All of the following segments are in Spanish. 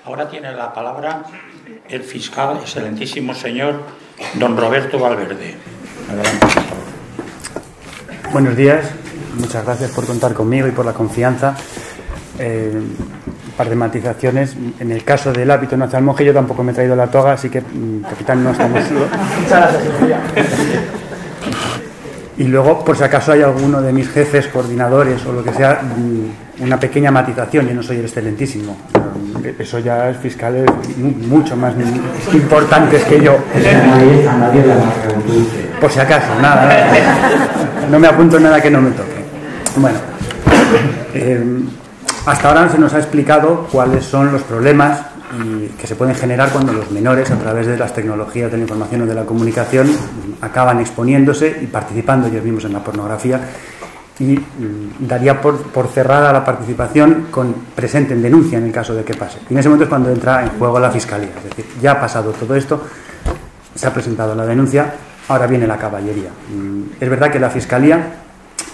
Ahora tiene la palabra el fiscal, excelentísimo señor don Roberto Valverde. Adelante. Buenos días, muchas gracias por contar conmigo y por la confianza. Un par de matizaciones. En el caso del hábito no hacia el monje, yo tampoco me he traído la toga, así que, capitán, no estamos... Muchas gracias, y luego, por si acaso hay alguno de mis jefes, coordinadores o lo que sea, una pequeña matización. Yo no soy el excelentísimo. Eso ya es fiscales mucho más importantes que yo. Por si acaso, nada. No me apunto nada que no me toque. Bueno, hasta ahora se nos ha explicado cuáles son los problemas que se pueden generar cuando los menores, a través de las tecnologías de la información o de la comunicación, acaban exponiéndose y participando ellos mismos en la pornografía. Y daría por cerrada la participación con presenten denuncia en el caso de que pase. Y en ese momento es cuando entra en juego la Fiscalía. Es decir, ya ha pasado todo esto, se ha presentado la denuncia, ahora viene la caballería. Es verdad que la Fiscalía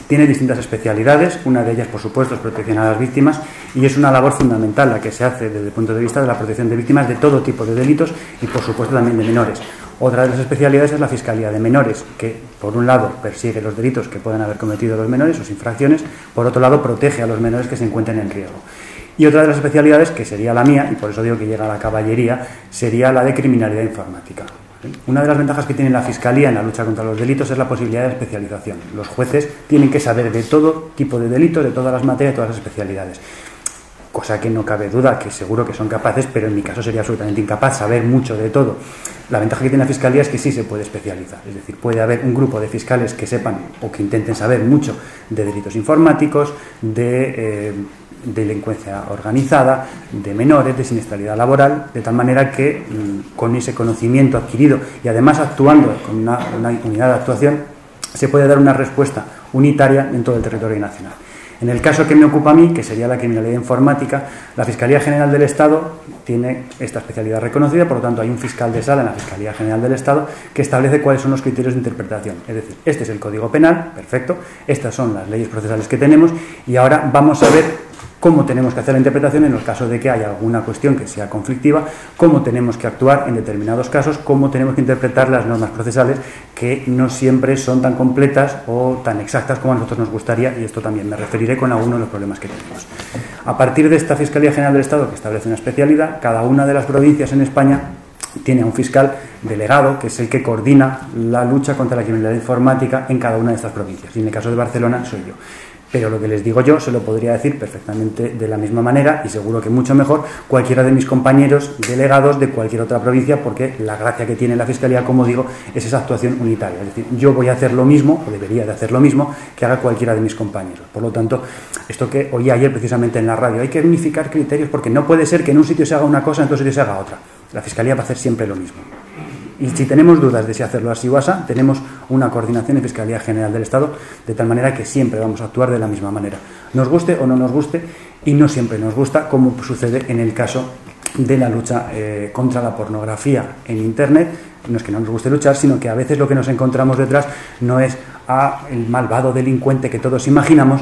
tiene distintas especialidades, una de ellas, por supuesto, es protección a las víctimas, y es una labor fundamental la que se hace desde el punto de vista de la protección de víctimas de todo tipo de delitos y, por supuesto, también de menores. Otra de las especialidades es la Fiscalía de Menores, que, por un lado, persigue los delitos que pueden haber cometido los menores, sus infracciones, por otro lado, protege a los menores que se encuentren en riesgo. Y otra de las especialidades, que sería la mía, y por eso digo que llega a la caballería, sería la de criminalidad informática. Una de las ventajas que tiene la Fiscalía en la lucha contra los delitos es la posibilidad de especialización. Los jueces tienen que saber de todo tipo de delitos, de todas las materias, de todas las especialidades. Cosa que no cabe duda, que seguro que son capaces, pero en mi caso sería absolutamente incapaz saber mucho de todo. La ventaja que tiene la Fiscalía es que sí se puede especializar. Es decir, puede haber un grupo de fiscales que sepan o que intenten saber mucho de delitos informáticos, de delincuencia organizada, de menores, de siniestralidad laboral, de tal manera que con ese conocimiento adquirido y además actuando con una unidad de actuación se puede dar una respuesta unitaria en todo el territorio nacional. En el caso que me ocupa a mí, que sería la criminalidad informática, la Fiscalía General del Estado tiene esta especialidad reconocida, por lo tanto hay un fiscal de sala en la Fiscalía General del Estado que establece cuáles son los criterios de interpretación. Es decir, este es el Código Penal, perfecto, estas son las leyes procesales que tenemos y ahora vamos a ver cómo tenemos que hacer la interpretación en el caso de que haya alguna cuestión que sea conflictiva, cómo tenemos que actuar en determinados casos, cómo tenemos que interpretar las normas procesales que no siempre son tan completas o tan exactas como a nosotros nos gustaría, y esto también me referiré con algunos de los problemas que tenemos. A partir de esta Fiscalía General del Estado, que establece una especialidad, cada una de las provincias en España tiene a un fiscal delegado, que es el que coordina la lucha contra la criminalidad informática en cada una de estas provincias, y en el caso de Barcelona soy yo. Pero lo que les digo yo se lo podría decir perfectamente de la misma manera y seguro que mucho mejor cualquiera de mis compañeros delegados de cualquier otra provincia, porque la gracia que tiene la Fiscalía, como digo, es esa actuación unitaria. Es decir, yo voy a hacer lo mismo, o debería de hacer lo mismo, que haga cualquiera de mis compañeros. Por lo tanto, esto que oí ayer precisamente en la radio, hay que unificar criterios porque no puede ser que en un sitio se haga una cosa y en otro sitio se haga otra. La Fiscalía va a hacer siempre lo mismo. Y si tenemos dudas de si hacerlo así o así, tenemos una coordinación en Fiscalía General del Estado, de tal manera que siempre vamos a actuar de la misma manera. Nos guste o no nos guste, y no siempre nos gusta, como sucede en el caso de la lucha contra la pornografía en Internet. No es que no nos guste luchar, sino que a veces lo que nos encontramos detrás no es a el malvado delincuente que todos imaginamos,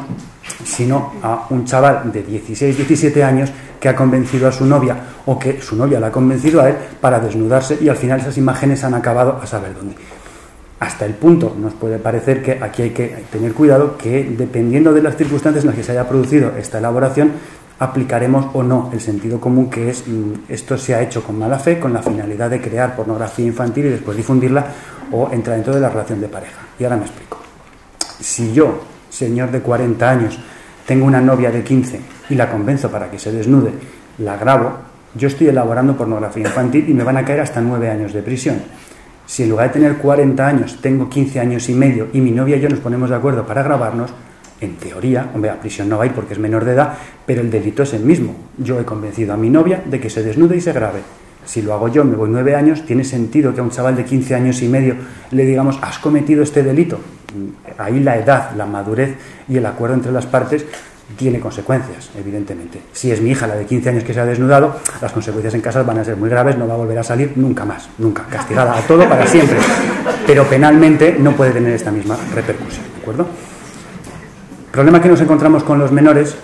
sino a un chaval de 16, 17 años que ha convencido a su novia o que su novia la ha convencido a él para desnudarse, y al final esas imágenes han acabado a saber dónde. Hasta el punto nos puede parecer que aquí hay que tener cuidado, que dependiendo de las circunstancias en las que se haya producido esta elaboración, aplicaremos o no el sentido común, que es esto se ha hecho con mala fe, con la finalidad de crear pornografía infantil y después difundirla, o entrar dentro de la relación de pareja. Y ahora me explico. Si yo, señor de 40 años, tengo una novia de 15 y la convenzo para que se desnude, la grabo, yo estoy elaborando pornografía infantil y me van a caer hasta 9 años de prisión. Si en lugar de tener 40 años tengo 15 años y medio y mi novia y yo nos ponemos de acuerdo para grabarnos, en teoría, hombre, a prisión no va a ir porque es menor de edad, pero el delito es el mismo. Yo he convencido a mi novia de que se desnude y se grabe. Si lo hago yo, me voy 9 años, ¿tiene sentido que a un chaval de 15 años y medio le digamos, has cometido este delito? Ahí la edad, la madurez y el acuerdo entre las partes tiene consecuencias, evidentemente. Si es mi hija la de 15 años que se ha desnudado, las consecuencias en casa van a ser muy graves, no va a volver a salir nunca más, nunca, castigada a todo para siempre. Pero penalmente no puede tener esta misma repercusión, ¿de acuerdo? El problema que nos encontramos con los menores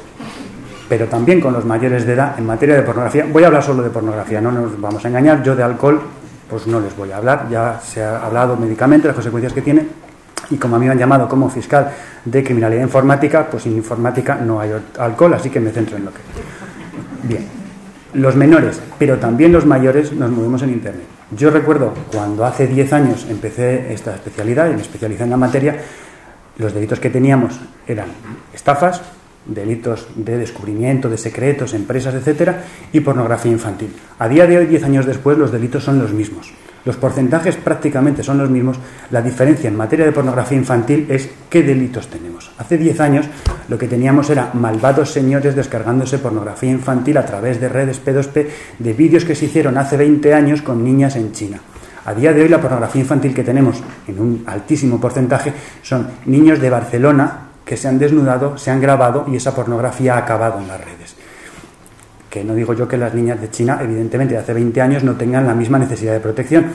pero también con los mayores de edad en materia de pornografía. Voy a hablar solo de pornografía, no nos vamos a engañar. Yo de alcohol pues no les voy a hablar, ya se ha hablado médicamente las consecuencias que tiene, y como a mí me han llamado como fiscal de criminalidad informática, pues en informática no hay alcohol, así que me centro en lo que... Bien, los menores, pero también los mayores nos movemos en Internet. Yo recuerdo cuando hace 10 años empecé esta especialidad y me especialicé en la materia, los delitos que teníamos eran estafas, delitos de descubrimiento de secretos, empresas, etcétera, y pornografía infantil. A día de hoy, 10 años después, los delitos son los mismos. Los porcentajes prácticamente son los mismos. La diferencia en materia de pornografía infantil es qué delitos tenemos. Hace 10 años lo que teníamos era malvados señores descargándose pornografía infantil a través de redes P2P de vídeos que se hicieron hace 20 años con niñas en China. A día de hoy la pornografía infantil que tenemos en un altísimo porcentaje son niños de Barcelona que se han desnudado, se han grabado y esa pornografía ha acabado en las redes. Que no digo yo que las niñas de China, evidentemente, de hace 20 años no tengan la misma necesidad de protección,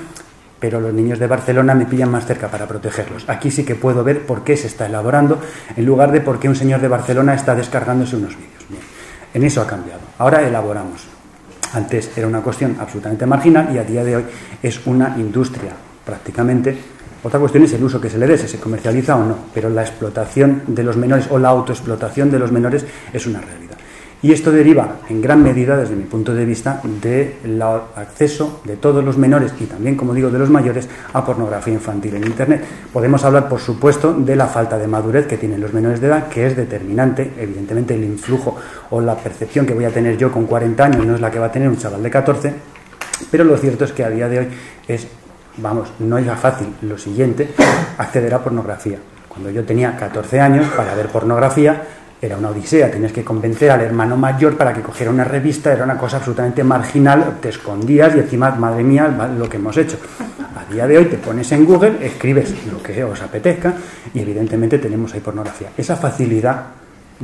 pero los niños de Barcelona me pillan más cerca para protegerlos. Aquí sí que puedo ver por qué se está elaborando, en lugar de por qué un señor de Barcelona está descargándose unos vídeos. Bien, en eso ha cambiado. Ahora elaboramos. Antes era una cuestión absolutamente marginal y a día de hoy es una industria prácticamente. Otra cuestión es el uso que se le dé, si se comercializa o no, pero la explotación de los menores o la autoexplotación de los menores es una realidad. Y esto deriva en gran medida, desde mi punto de vista, del acceso de todos los menores y también, como digo, de los mayores a pornografía infantil en Internet. Podemos hablar, por supuesto, de la falta de madurez que tienen los menores de edad, que es determinante. Evidentemente, el influjo o la percepción que voy a tener yo con 40 años no es la que va a tener un chaval de 14, pero lo cierto es que a día de hoy no era fácil lo siguiente, acceder a pornografía. Cuando yo tenía 14 años, para ver pornografía era una odisea, tenías que convencer al hermano mayor para que cogiera una revista, era una cosa absolutamente marginal, te escondías y encima, madre mía, lo que hemos hecho. A día de hoy te pones en Google, escribes lo que os apetezca y evidentemente tenemos ahí pornografía. Esa facilidad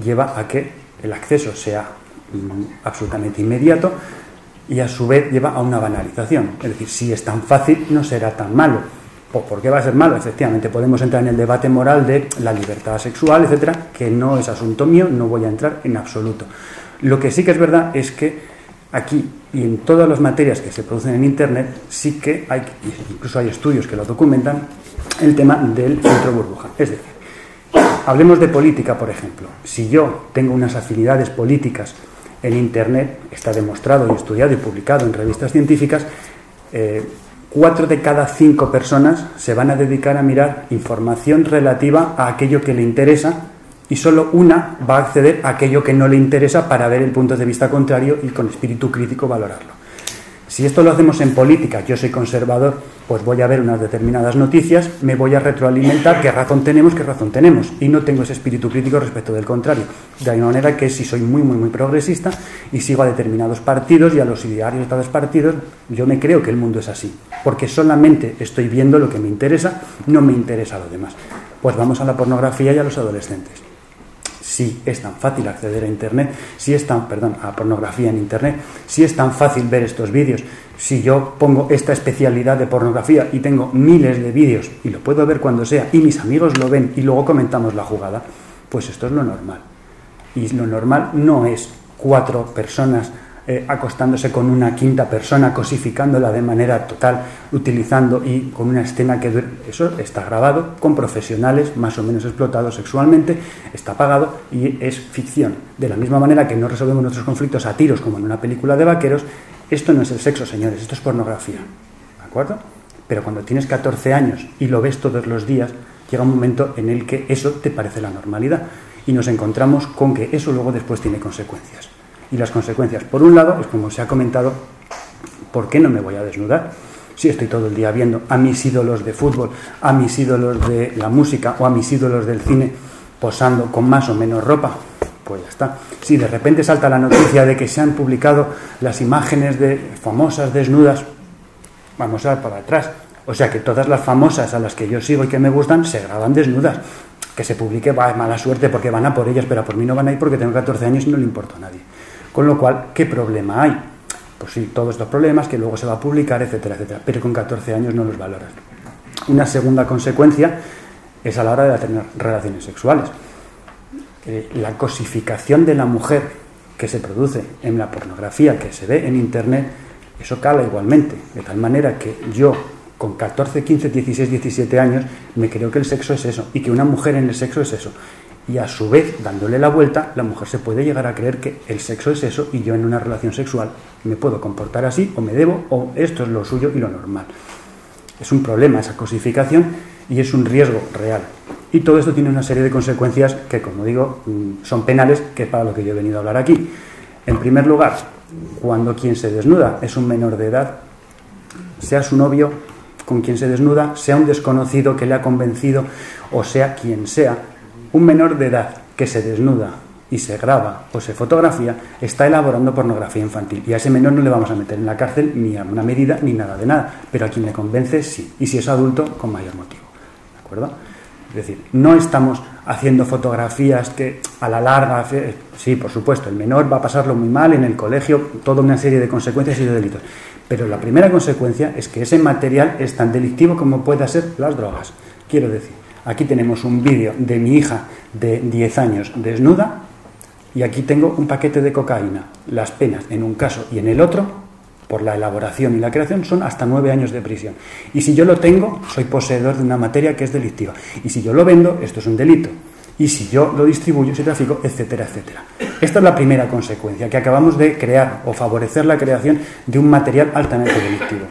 lleva a que el acceso sea absolutamente inmediato y a su vez lleva a una banalización. Es decir, si es tan fácil, no será tan malo. Pues ¿por qué va a ser malo? Efectivamente, podemos entrar en el debate moral de la libertad sexual, etcétera, que no es asunto mío, no voy a entrar en absoluto. Lo que sí que es verdad es que aquí y en todas las materias que se producen en Internet sí que hay, incluso hay estudios que lo documentan, el tema del filtro burbuja. Es decir, hablemos de política, por ejemplo. Si yo tengo unas afinidades políticas en Internet, está demostrado y estudiado y publicado en revistas científicas, 4 de cada 5 personas se van a dedicar a mirar información relativa a aquello que le interesa y solo una va a acceder a aquello que no le interesa para ver el punto de vista contrario y con espíritu crítico valorarlo. Si esto lo hacemos en política, yo soy conservador, pues voy a ver unas determinadas noticias, me voy a retroalimentar qué razón tenemos y no tengo ese espíritu crítico respecto del contrario. De la misma manera que si soy muy progresista y sigo a determinados partidos y a los idearios de tales partidos, yo me creo que el mundo es así, porque solamente estoy viendo lo que me interesa, no me interesa lo demás. Pues vamos a la pornografía y a los adolescentes. Si es tan fácil acceder a Internet, a pornografía en Internet, si es tan fácil ver estos vídeos, si yo pongo esta especialidad de pornografía y tengo miles de vídeos y lo puedo ver cuando sea y mis amigos lo ven y luego comentamos la jugada, pues esto es lo normal. Y lo normal no es 4 personas acostándose con una quinta persona, cosificándola de manera total, utilizando y con una escena que eso está grabado con profesionales más o menos explotados sexualmente, está pagado y es ficción. De la misma manera que no resolvemos nuestros conflictos a tiros como en una película de vaqueros, esto no es el sexo, señores, esto es pornografía, ¿de acuerdo? Pero cuando tienes 14 años y lo ves todos los días, llega un momento en el que eso te parece la normalidad y nos encontramos con que eso luego después tiene consecuencias. Y las consecuencias, por un lado, es como se ha comentado, ¿por qué no me voy a desnudar? Si estoy todo el día viendo a mis ídolos de fútbol, a mis ídolos de la música o a mis ídolos del cine posando con más o menos ropa, pues ya está. Si de repente salta la noticia de que se han publicado las imágenes de famosas desnudas, vamos a ver para atrás. O sea que todas las famosas a las que yo sigo y que me gustan se graban desnudas. Que se publique, va, mala suerte porque van a por ellas, pero a por mí no van a ir porque tengo 14 años y no le importa a nadie. Con lo cual, ¿qué problema hay? Pues sí, todos estos problemas que luego se va a publicar, etcétera, etcétera, pero con 14 años no los valoras. Una segunda consecuencia es a la hora de tener relaciones sexuales. La cosificación de la mujer que se produce en la pornografía que se ve en Internet, eso cala igualmente, de tal manera que yo, con 14, 15, 16, 17 años, me creo que el sexo es eso, y que una mujer en el sexo es eso. Y a su vez, dándole la vuelta, la mujer se puede llegar a creer que el sexo es eso, y yo en una relación sexual me puedo comportar así, o me debo, o esto es lo suyo y lo normal. Es un problema esa cosificación, y es un riesgo real. Y todo esto tiene una serie de consecuencias que, como digo, son penales, que es para lo que yo he venido a hablar aquí. En primer lugar, cuando quien se desnuda es un menor de edad, sea su novio con quien se desnuda, sea un desconocido que le ha convencido, o sea quien sea, un menor de edad que se desnuda y se graba o se fotografía, está elaborando pornografía infantil. Y a ese menor no le vamos a meter en la cárcel ni a una medida ni nada de nada, pero a quien le convence sí, y si es adulto, con mayor motivo. ¿De acuerdo? Es decir, no estamos haciendo fotografías que a la larga, sí, por supuesto, el menor va a pasarlo muy mal en el colegio, toda una serie de consecuencias y de delitos. Pero la primera consecuencia es que ese material es tan delictivo como pueda ser las drogas. Quiero decir, aquí tenemos un vídeo de mi hija de 10 años desnuda y aquí tengo un paquete de cocaína. Las penas en un caso y en el otro, por la elaboración y la creación, son hasta 9 años de prisión. Y si yo lo tengo, soy poseedor de una materia que es delictiva. Y si yo lo vendo, esto es un delito. Y si yo lo distribuyo, si trafico, etcétera, etcétera. Esta es la primera consecuencia, que acabamos de crear o favorecer la creación de un material altamente delictivo.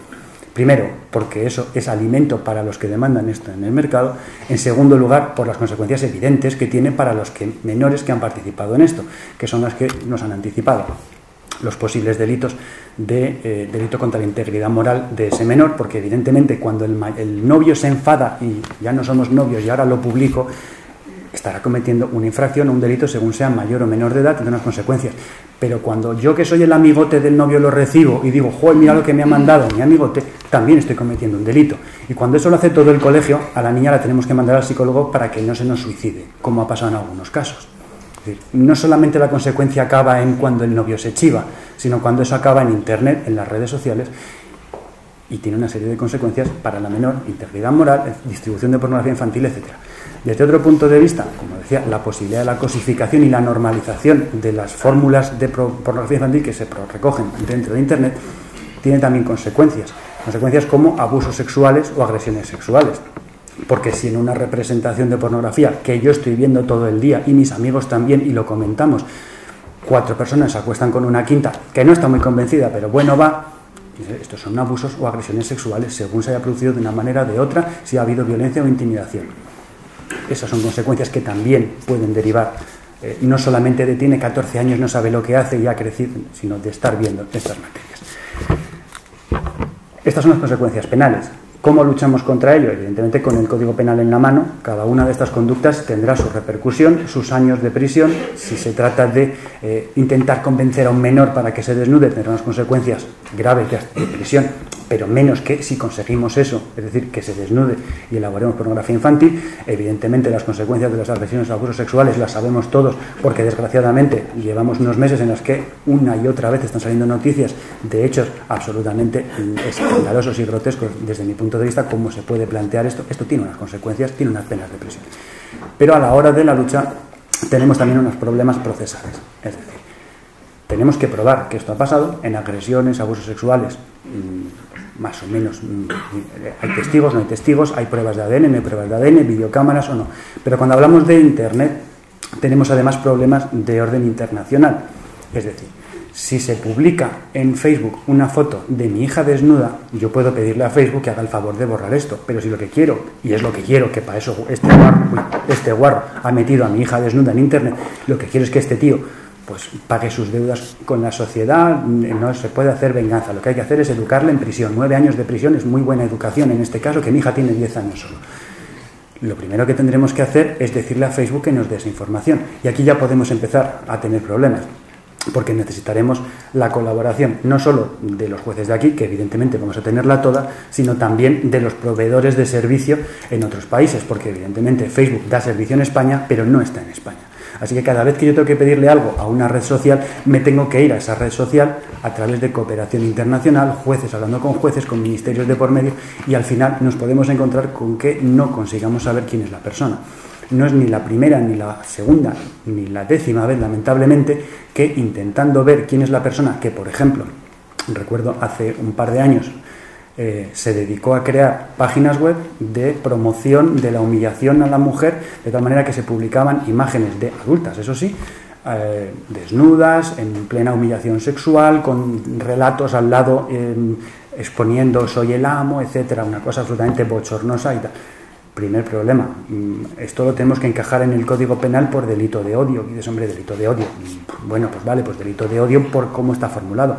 Primero, porque eso es alimento para los que demandan esto en el mercado. En segundo lugar, por las consecuencias evidentes que tiene para los menores que han participado en esto, que son las que nos han anticipado. Los posibles delitos de delito contra la integridad moral de ese menor, porque evidentemente cuando el novio se enfada y ya no somos novios y ahora lo publico, estará cometiendo una infracción o un delito según sea mayor o menor de edad, tendrá unas consecuencias. Pero cuando yo, que soy el amigote del novio, lo recibo y digo, joder, mira lo que me ha mandado mi amigote, también estoy cometiendo un delito. Y cuando eso lo hace todo el colegio, a la niña la tenemos que mandar al psicólogo para que no se nos suicide, como ha pasado en algunos casos. Es decir, no solamente la consecuencia acaba en cuando el novio se chiva, sino cuando eso acaba en Internet, en las redes sociales, y tiene una serie de consecuencias para la menor, integridad moral, distribución de pornografía infantil, etcétera. Desde otro punto de vista, como decía, la posibilidad de la cosificación y la normalización de las fórmulas de pornografía infantil que se recogen dentro de Internet tiene también consecuencias como abusos sexuales o agresiones sexuales. Porque si en una representación de pornografía que yo estoy viendo todo el día y mis amigos también y lo comentamos, 4 personas se acuestan con una quinta que no está muy convencida, pero bueno, va, estos son abusos o agresiones sexuales según se haya producido de una manera o de otra, si ha habido violencia o intimidación. Esas son consecuencias que también pueden derivar, no solamente de tiene 14 años, no sabe lo que hace y ha crecido, sino de estar viendo estas materias. Estas son las consecuencias penales. ¿Cómo luchamos contra ello? Evidentemente con el Código Penal en la mano. Cada una de estas conductas tendrá su repercusión, sus años de prisión. Si se trata de intentar convencer a un menor para que se desnude, tendrá unas consecuencias graves de prisión, pero menos que si conseguimos eso, es decir, que se desnude y elaboremos pornografía infantil. Evidentemente las consecuencias de las agresiones o abusos sexuales las sabemos todos, porque desgraciadamente llevamos unos meses en los que una y otra vez están saliendo noticias de hechos absolutamente escandalosos y grotescos desde mi punto de vista. ¿Cómo se puede plantear esto? Esto tiene unas consecuencias, tiene unas penas de prisión. Pero a la hora de la lucha tenemos también unos problemas procesales. Es decir, tenemos que probar que esto ha pasado en agresiones, abusos sexuales, más o menos. Hay testigos, no hay testigos, hay pruebas de ADN, no hay pruebas de ADN, videocámaras o no. Pero cuando hablamos de Internet, tenemos además problemas de orden internacional. Es decir, si se publica en Facebook una foto de mi hija desnuda, yo puedo pedirle a Facebook que haga el favor de borrar esto. Pero si lo que quiero, y es lo que quiero, que para eso este guarro ha metido a mi hija desnuda en Internet, lo que quiero es que este tío pues pague sus deudas con la sociedad, no se puede hacer venganza. Lo que hay que hacer es educarle en prisión. 9 años de prisión es muy buena educación, en este caso, que mi hija tiene 10 años solo. Lo primero que tendremos que hacer es decirle a Facebook que nos dé esa información. Y aquí ya podemos empezar a tener problemas, porque necesitaremos la colaboración no solo de los jueces de aquí, que evidentemente vamos a tenerla toda, sino también de los proveedores de servicio en otros países, porque evidentemente Facebook da servicio en España, pero no está en España. Así que cada vez que yo tengo que pedirle algo a una red social, me tengo que ir a esa red social a través de cooperación internacional, jueces hablando con jueces, con ministerios de por medio, y al final nos podemos encontrar con que no consigamos saber quién es la persona. No es ni la primera, ni la segunda, ni la 10ª vez, lamentablemente, que intentando ver quién es la persona que, por ejemplo, recuerdo hace un par de años, se dedicó a crear páginas web de promoción de la humillación a la mujer, de tal manera que se publicaban imágenes de adultas, eso sí, desnudas, en plena humillación sexual, con relatos al lado exponiendo soy el amo, etcétera, una cosa absolutamente bochornosa y tal. Primer problema, esto lo tenemos que encajar en el Código Penal por delito de odio. Y dices, hombre, delito de odio. Bueno, pues vale, pues delito de odio por cómo está formulado.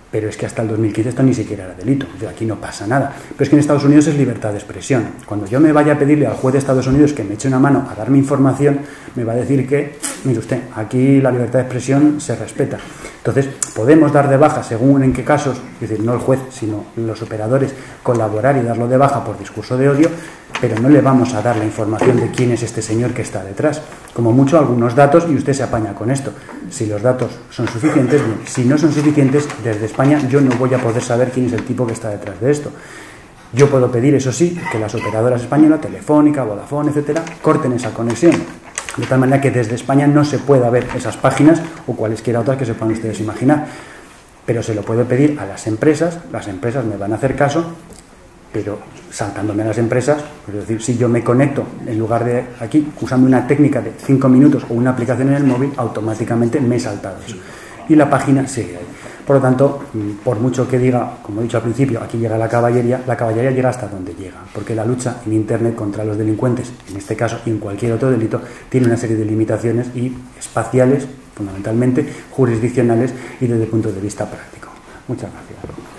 Pero es que hasta el 2015 esto ni siquiera era delito, aquí no pasa nada. Pero es que en Estados Unidos es libertad de expresión. Cuando yo me vaya a pedirle al juez de Estados Unidos que me eche una mano a darme información, me va a decir que, mire usted, aquí la libertad de expresión se respeta. Entonces, podemos dar de baja, según en qué casos, es decir, no el juez, sino los operadores, colaborar y darlo de baja por discurso de odio, pero no le vamos a dar la información de quién es este señor que está detrás. Como mucho, algunos datos y usted se apaña con esto. Si los datos son suficientes, bien. Si no son suficientes, desde España yo no voy a poder saber quién es el tipo que está detrás de esto. Yo puedo pedir, eso sí, que las operadoras españolas, Telefónica, Vodafone, etcétera, corten esa conexión, de tal manera que desde España no se pueda ver esas páginas o cualesquiera otras que se puedan ustedes imaginar. Pero se lo puedo pedir a las empresas me van a hacer caso, pero saltándome a las empresas, es decir, si yo me conecto en lugar de aquí, usando una técnica de 5 minutos o una aplicación en el móvil, automáticamente me he saltado eso. Y la página sigue ahí. Por lo tanto, por mucho que diga, como he dicho al principio, aquí llega la caballería llega hasta donde llega, porque la lucha en Internet contra los delincuentes, en este caso y en cualquier otro delito, tiene una serie de limitaciones y espaciales, fundamentalmente, jurisdiccionales y desde el punto de vista práctico. Muchas gracias.